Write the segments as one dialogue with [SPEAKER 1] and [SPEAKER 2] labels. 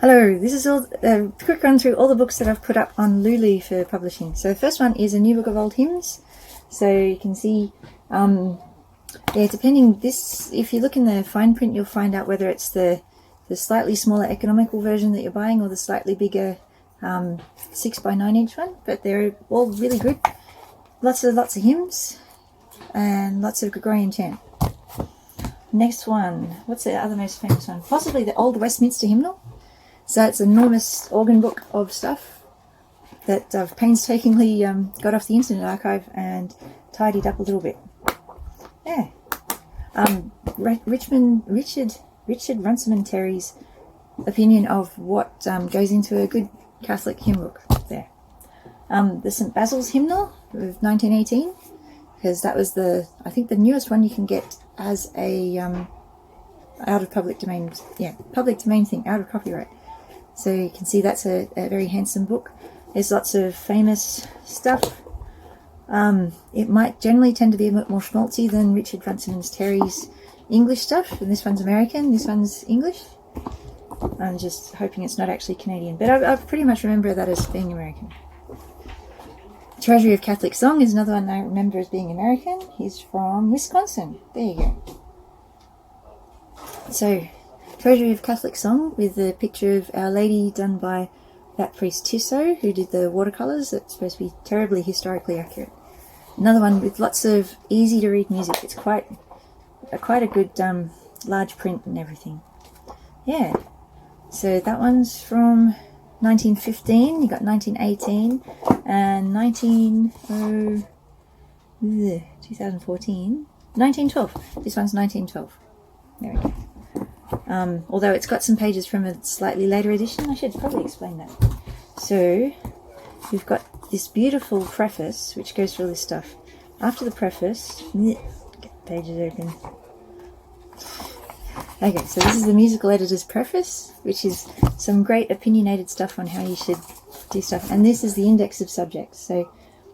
[SPEAKER 1] Hello, this is a quick run through all the books that I've put up on Lulu for publishing. So the first one is a new book of old hymns. So you can see, depending if you look in the fine print, you'll find out whether it's the slightly smaller economical version that you're buying or the slightly bigger 6x9 inch one. But they're all really good. Lots of hymns and lots of Gregorian chant. Next one, what's the other most famous one? Possibly the Old Westminster Hymnal. So it's an enormous organ book of stuff that I've painstakingly got off the Internet Archive and tidied up a little bit. Yeah. Richard Runciman Terry's opinion of what goes into a good Catholic hymn book there. The St. Basil's Hymnal of 1918, because that was I think the newest one you can get as a out of public domain, public domain thing, out of copyright. So you can see that's a very handsome book. There's lots of famous stuff. It might generally tend to be a bit more schmaltzy than Richard Runciman Terry's English stuff, and this one's American, this one's English. I'm just hoping it's not actually Canadian, but I pretty much remember that as being American. Treasury of Catholic Song is another one I remember as being American. He's from Wisconsin. There you go. So, Treasury of Catholic Song with a picture of Our Lady done by that priest Tissot, who did the watercolours. That's supposed to be terribly historically accurate. Another one with lots of easy to read music. It's quite a good large print and everything. Yeah. So that one's from 1915. You got 1918 and 2014. 1912. This one's 1912. There we go. Although it's got some pages from a slightly later edition, I should probably explain that. So, we've got this beautiful preface, which goes through all this stuff. After the preface, get the pages open. Okay, so this is the musical editor's preface, which is some great opinionated stuff on how you should do stuff. And this is the index of subjects. So,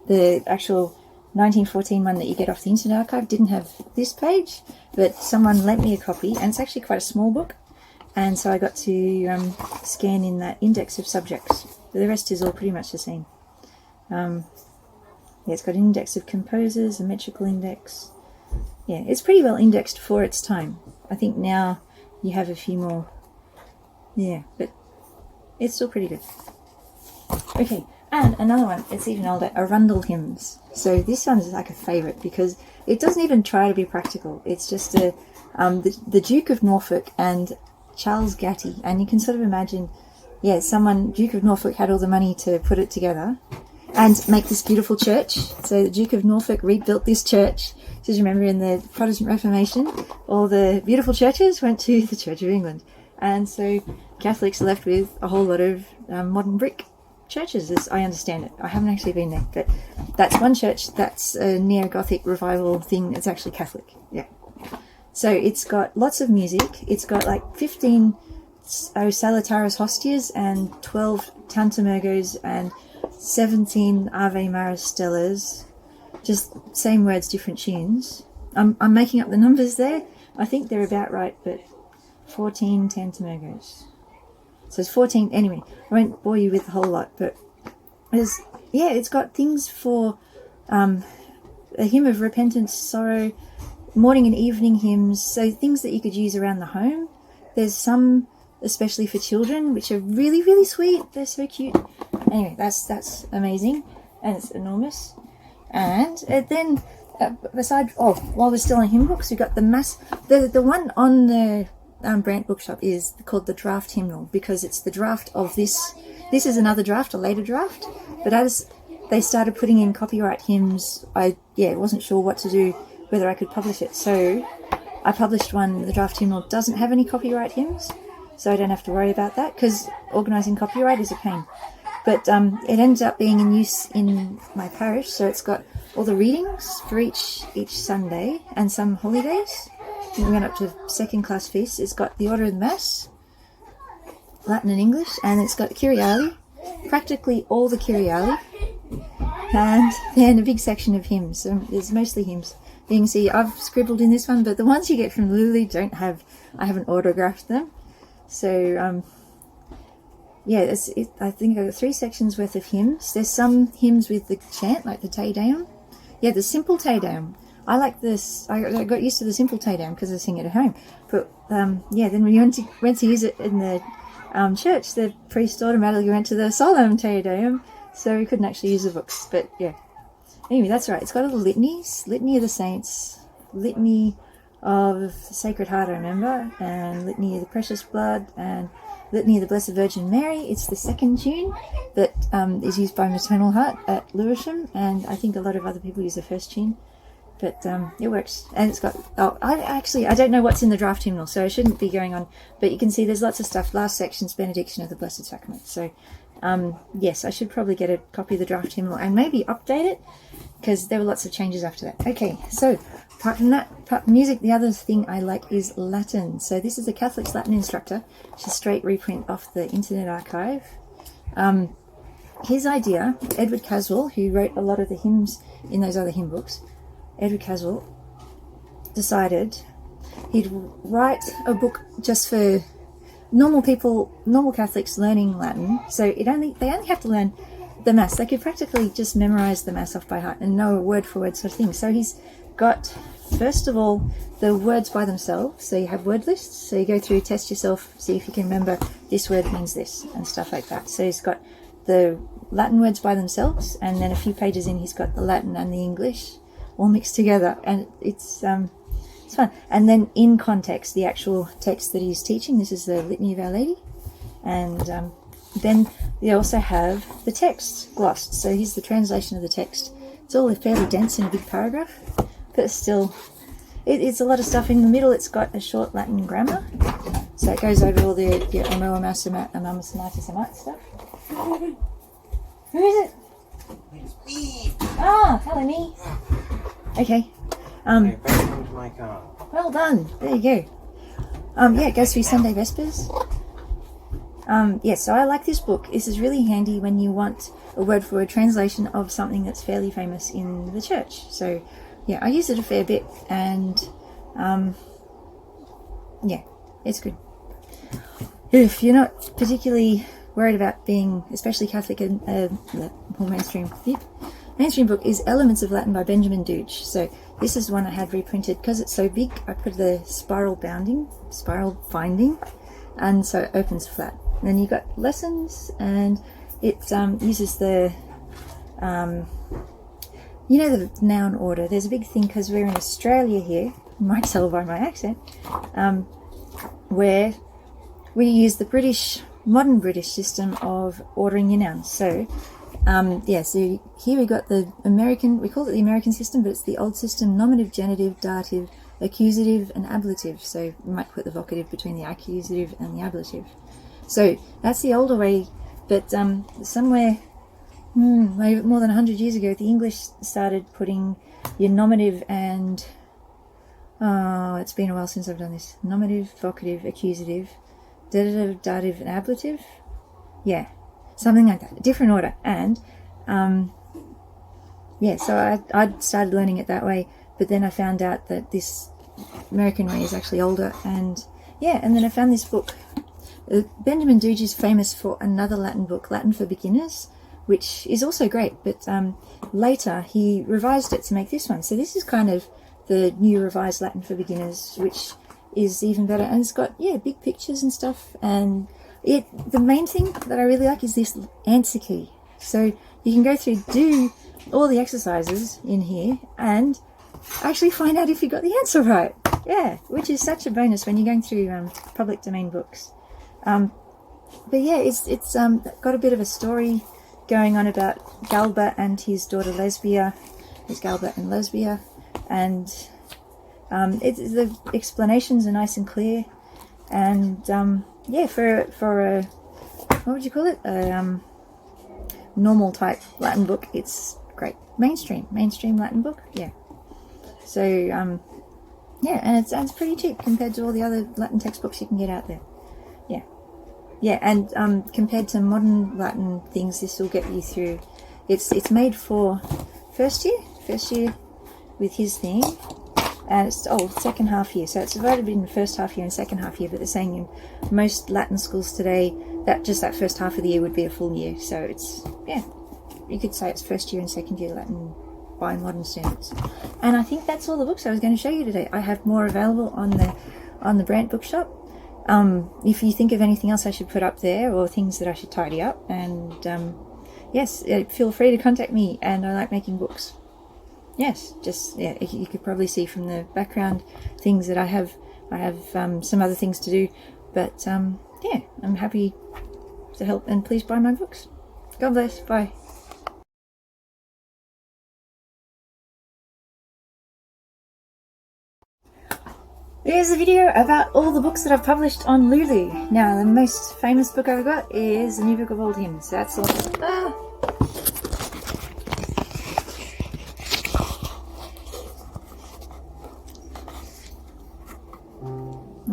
[SPEAKER 1] the actual 1914 one that you get off the Internet Archive didn't have this page, but someone lent me a copy, and it's actually quite a small book, and so I got to scan in that index of subjects. But the rest is all pretty much the same. It's got an index of composers, a metrical index. Yeah, it's pretty well indexed for its time. I think now you have a few more. Yeah, but it's still pretty good. Okay. And another one, it's even older, Arundel Hymns. So this one is like a favourite because it doesn't even try to be practical. It's just the Duke of Norfolk and Charles Gatty. And you can sort of imagine, Duke of Norfolk had all the money to put it together and make this beautiful church. So the Duke of Norfolk rebuilt this church. Just remember in the Protestant Reformation, all the beautiful churches went to the Church of England. And so Catholics are left with a whole lot of modern brick churches, as I understand it. I haven't actually been there, but that's one church that's a neo-Gothic revival thing. It's actually Catholic. Yeah. So it's got lots of music. It's got like 15 O Salutaris Hostias and 12 Tantamurgos and 17 Ave Maris Stellas. Just same words, different tunes. I'm making up the numbers there. I think they're about right, but 14 Tantamurgos. So it's 14, anyway, I won't bore you with the whole lot, but it's got things for a hymn of repentance, sorrow, morning and evening hymns, so things that you could use around the home. There's some, especially for children, which are really, really sweet. They're so cute. Anyway, that's amazing, and it's enormous. And then, while we're still on hymn books, we've got the one on the Brant Bookshop is called the Draft Hymnal, because it's the draft of this. This is another draft, a later draft, but as they started putting in copyright hymns, I wasn't sure what to do, whether I could publish it. So I published one. The Draft Hymnal doesn't have any copyright hymns, so I don't have to worry about that, because organising copyright is a pain. But it ends up being in use in my parish, so it's got all the readings for each Sunday and some holidays. We went up to second class feasts. It's got the Order of the Mass, Latin and English, and it's got Kyriali, practically all the Kyriali, and then a big section of hymns. There's mostly hymns. You can see I've scribbled in this one, but the ones you get from Lulu I haven't autographed them. So yeah, I think I've got 3 sections worth of hymns. There's some hymns with the chant, like the Te Deum. Yeah, the simple Te Deum. I like this. I got used to the simple Te Deum because I sing it at home. But yeah, then when you went to use it in the church, the priest automatically went to the solemn Te Deum, so we couldn't actually use the books. But yeah, anyway, that's right. It's got all the litanies: Litany of the Saints, Litany of the Sacred Heart, I remember, and Litany of the Precious Blood, and Litany of the Blessed Virgin Mary. It's the second tune that is used by Maternal Heart at Lewisham, and I think a lot of other people use the first tune. But it works, and it's got. Oh, I don't know what's in the draft hymnal, so I shouldn't be going on. But you can see there's lots of stuff. Last section's Benediction of the Blessed Sacrament. So yes, I should probably get a copy of the draft hymnal and maybe update it, because there were lots of changes after that. Okay, so apart from that, apart from music, the other thing I like is Latin. So this is a Catholic's Latin instructor. It's a straight reprint off the Internet Archive. His idea, Edward Caswell, who wrote a lot of the hymns in those other hymn books, Edward Caswell decided he'd write a book just for normal people, normal Catholics learning Latin. So they only have to learn the Mass. They could practically just memorize the Mass off by heart and know a word for word sort of thing. So he's got, first of all, the words by themselves. So you have word lists. So you go through, test yourself, see if you can remember this word means this and stuff like that. So he's got the Latin words by themselves, and then a few pages in he's got the Latin and the English all mixed together, and it's fun. And then in context, the actual text that he's teaching, this is the Litany of Our Lady, and then they also have the text glossed. So here's the translation of the text. It's all fairly dense in a big paragraph, but still, it's a lot of stuff. In the middle, it's got a short Latin grammar, so it goes over all the Omo, Amasamat, Amamas, Amatis, stuff. Who is it?
[SPEAKER 2] It's me.
[SPEAKER 1] Ah, hello me. Okay.
[SPEAKER 2] Back into my car.
[SPEAKER 1] Well done. There you go. Yeah, it goes through Sunday Vespers. Yeah, so I like this book. This is really handy when you want a word-for-word translation of something that's fairly famous in the church. So, yeah, I use it a fair bit, and yeah, it's good. If you're not particularly worried about being especially Catholic and more mainstream, mainstream book is Elements of Latin by Benjamin Douge. So this is one I had reprinted because it's so big. I put the spiral binding, and so it opens flat. And then you got lessons, and it uses the the noun order. There's a big thing because we're in Australia here. You might tell by my accent, where we use the modern British system of ordering your nouns. So so here we got the American, we call it the American system, but it's the old system: nominative, genitive, dative, accusative, and ablative. So we might put the vocative between the accusative and the ablative. So that's the older way, but somewhere maybe more than 100 years ago, the English started putting your nominative and, it's been a while since I've done this, nominative, vocative, accusative, dative, dative, and ablative. Yeah, something like that, different order. And so I started learning it that way, but then I found out that this American way is actually older, and then I found this book. Benjamin Douge is famous for another Latin book, Latin for Beginners, which is also great, but later he revised it to make this one. So this is kind of the new revised Latin for Beginners, which is even better, and it's got big pictures and stuff. And the main thing that I really like is this answer key. So you can go through, do all the exercises in here, and actually find out if you got the answer right. Yeah, which is such a bonus when you're going through public domain books. But yeah, it's got a bit of a story going on about Galba and his daughter Lesbia. There's Galba and Lesbia, and the explanations are nice and clear. And for a what would you call it? A normal type Latin book, it's great. Mainstream Latin book. Yeah. So and it's pretty cheap compared to all the other Latin textbooks you can get out there. Yeah, and compared to modern Latin things, this will get you through. It's made for first year with his thing, and it's second half year, so it's divided in first half year and second half year, but they're saying in most Latin schools today that just that first half of the year would be a full year, so it's, yeah, you could say it's first year and second year Latin by modern standards. And I think that's all the books I was going to show you today. I have more available on the Brant bookshop. If you think of anything else I should put up there, or things that I should tidy up, and yes, feel free to contact me, and I like making books. Yes, just, yeah, you could probably see from the background things that I have some other things to do, but yeah, I'm happy to help, and please buy my books. God bless, bye. Here's a video about all the books that I've published on Lulu. Now, the most famous book I've got is the new book of old hymns. That's all.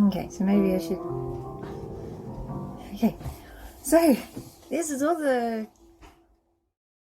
[SPEAKER 1] Okay, so maybe I should... Okay, so this is all the